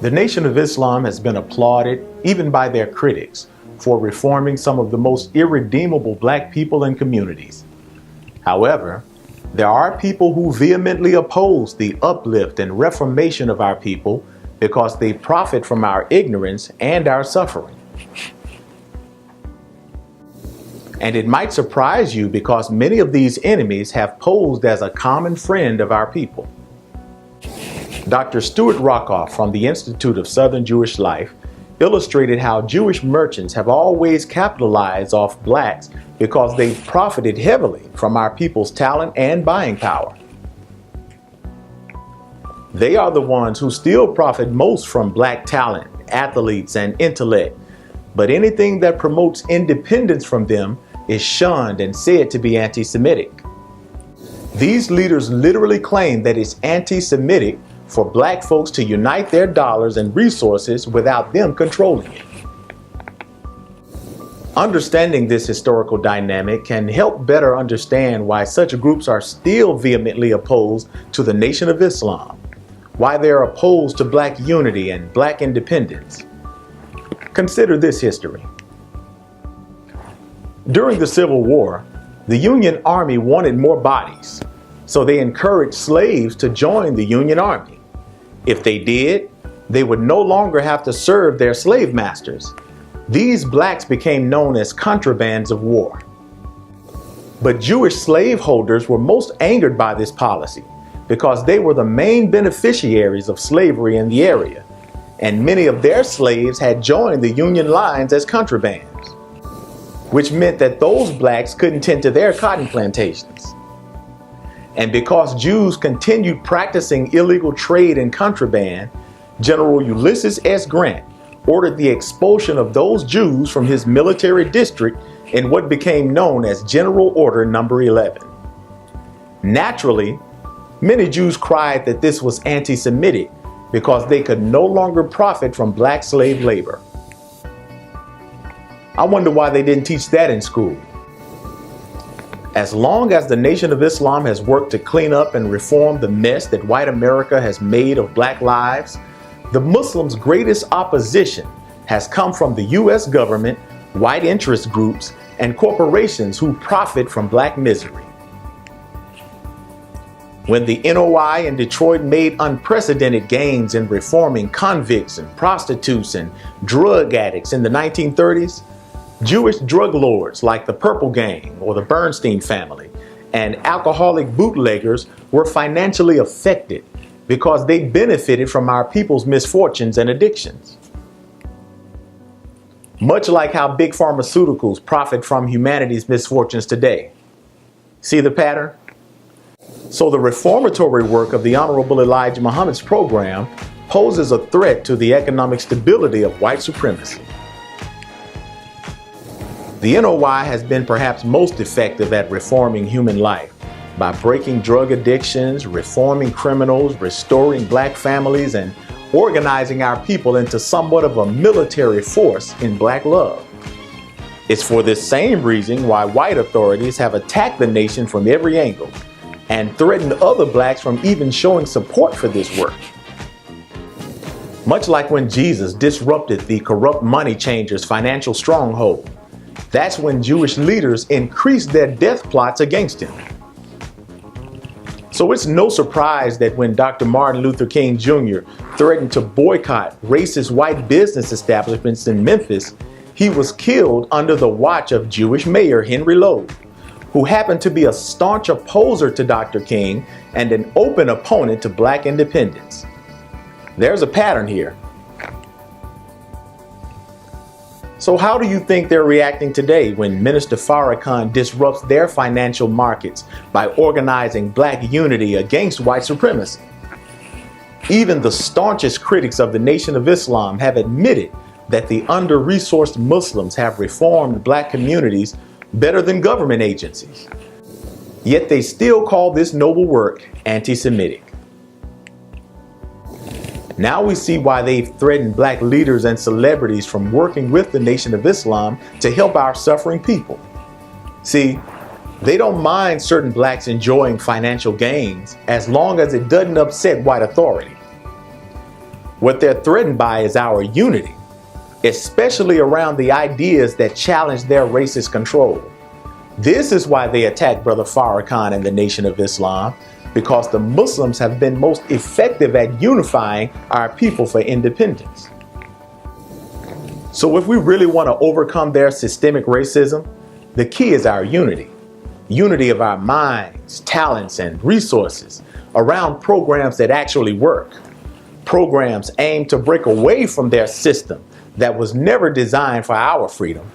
The Nation of Islam has been applauded, even by their critics, for reforming some of the most irredeemable black people and communities. However, there are people who vehemently oppose the uplift and reformation of our people because they profit from our ignorance and our suffering. And it might surprise you because many of these enemies have posed as a common friend of our people. Dr. Stuart Rockoff from the Institute of Southern Jewish Life illustrated how Jewish merchants have always capitalized off blacks because they've profited heavily from our people's talent and buying power. They are the ones who still profit most from black talent, athletes, and intellect, but anything that promotes independence from them is shunned and said to be anti-Semitic. These leaders literally claim that it's anti-Semitic for black folks to unite their dollars and resources without them controlling it. Understanding this historical dynamic can help better understand why such groups are still vehemently opposed to the Nation of Islam, why they are opposed to black unity and black independence. Consider this history. During the Civil War, the Union Army wanted more bodies, so they encouraged slaves to join the Union Army. If they did, they would no longer have to serve their slave masters. These blacks became known as contrabands of war. But Jewish slaveholders were most angered by this policy because they were the main beneficiaries of slavery in the area, and many of their slaves had joined the Union lines as contrabands, which meant that those blacks couldn't tend to their cotton plantations. And because Jews continued practicing illegal trade and contraband, General Ulysses S. Grant ordered the expulsion of those Jews from his military district in what became known as General Order Number 11. Naturally, many Jews cried that this was anti-Semitic because they could no longer profit from black slave labor. I wonder why they didn't teach that in school. As long as the Nation of Islam has worked to clean up and reform the mess that white America has made of black lives, the Muslims' greatest opposition has come from the U.S. government, white interest groups, and corporations who profit from black misery. When the NOI in Detroit made unprecedented gains in reforming convicts and prostitutes and drug addicts in the 1930s, Jewish drug lords like the Purple Gang or the Bernstein family and alcoholic bootleggers were financially affected because they benefited from our people's misfortunes and addictions. Much like how big pharmaceuticals profit from humanity's misfortunes today. See the pattern? So the reformatory work of the Honorable Elijah Muhammad's program poses a threat to the economic stability of white supremacy. The NOI has been perhaps most effective at reforming human life by breaking drug addictions, reforming criminals, restoring black families, and organizing our people into somewhat of a military force in black love. It's for this same reason why white authorities have attacked the nation from every angle and threatened other blacks from even showing support for this work. Much like when Jesus disrupted the corrupt money changers' financial stronghold, that's when Jewish leaders increased their death plots against him. So it's no surprise that when Dr. Martin Luther King Jr. threatened to boycott racist white business establishments in Memphis, he was killed under the watch of Jewish Mayor Henry Loeb, who happened to be a staunch opposer to Dr. King and an open opponent to black independence. There's a pattern here. So how do you think they're reacting today when Minister Farrakhan disrupts their financial markets by organizing black unity against white supremacy? Even the staunchest critics of the Nation of Islam have admitted that the under-resourced Muslims have reformed black communities better than government agencies. Yet they still call this noble work anti-Semitic. Now we see why they've threatened black leaders and celebrities from working with the Nation of Islam to help our suffering people. See, they don't mind certain blacks enjoying financial gains as long as it doesn't upset white authority. What they're threatened by is our unity, especially around the ideas that challenge their racist control. This is why they attacked Brother Farrakhan and the Nation of Islam, because the Muslims have been most effective at unifying our people for independence. So if we really want to overcome their systemic racism, the key is our unity. Unity of our minds, talents, and resources around programs that actually work. Programs aimed to break away from their system that was never designed for our freedom,